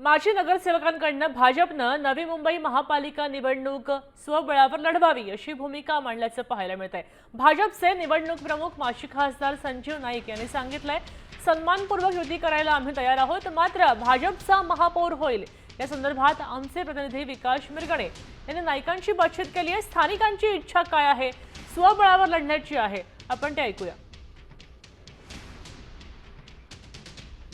माजी नगरसेवकांकडून भाजपनं नवी मुंबई महापालिका निवडणूक स्वबळावर लढवावी अशी भूमिका मांडल्याचं पाहायला मिळतंय। भाजपचे निवडणूक प्रमुख माजी खासदार संजीव नाईक यांनी सांगितलंय, सन्मानपूर्वक युती करायला आम्ही तयार आहोत, मात्र भाजपचा महापौर होईल या संदर्भात आमचे प्रतिनिधी विकास मिरगणे यांनी नाईकांची बातचीत केली आहे। स्थानिकांची इच्छा काय आहे, स्वबळावर लढण्याची आहे, आपण ते ऐकूया।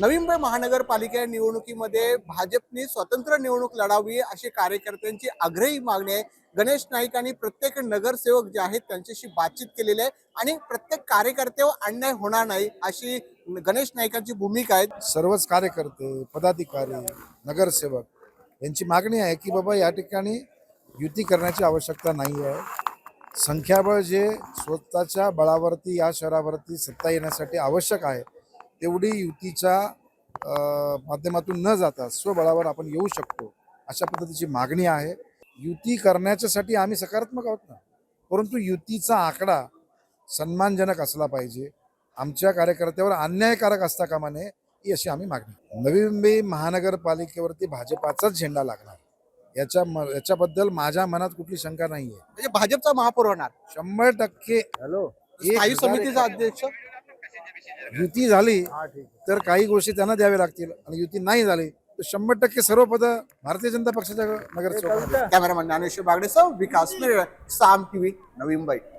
नवी मुंबई महानगरपालिका निवडणुकीमध्ये भाजपने स्वतंत्र निवडणूक लढावी अशी कार्यकर्त्यांची आग्रही मागणी आहे। गणेश नाईक आणि प्रत्येक नगरसेवक जे आहेत त्यांच्याशी बातचीत केलेली आहे आणि प्रत्येक कार्यकर्त्यावर अन्याय होणार नाही अशी गणेश नाईकांची भूमिका आहे। सर्वच कार्यकर्ते, पदाधिकारी, नगरसेवक यांची मागणी आहे की बाबा या ठिकाणी युती करण्याची आवश्यकता नाही आहे। संख्याबळ जे स्वतःच्या बळावरती या शहरावरती सत्ता येण्यासाठी आवश्यक आहे तेवढी युतीच्या माध्यमातून न जाता स्वबळावर आपण येऊ शकतो अशा पद्धतीची मागणी आहे। युती करण्याच्यासाठी आम्ही सकारात्मक आहोत ना, परंतु युतीचा आकडा सन्मानजनक असला पाहिजे, आमच्या कार्यकर्त्यावर अन्यायकारक असता कामा नये ही अशी आम्ही मागणी। नवी मुंबई महानगरपालिकेवरती भाजपाचाच झेंडा लागणार याच्याबद्दल माझ्या मनात कुठली शंका नाहीये। म्हणजे भाजपचा महापौर होणार 100%। स्थायी समितीचा अध्यक्ष युती झाली तर काही गोष्टी त्यांना द्याव्या लागतील आणि युती नाही झाली तर 100% सर्व पद भारतीय जनता पक्षाच्या नगरसेवक। कॅमेरामॅन ज्ञानेश्वर बागडेसह विकास मिरगणे, साम टीव्ही, नवी मुंबई।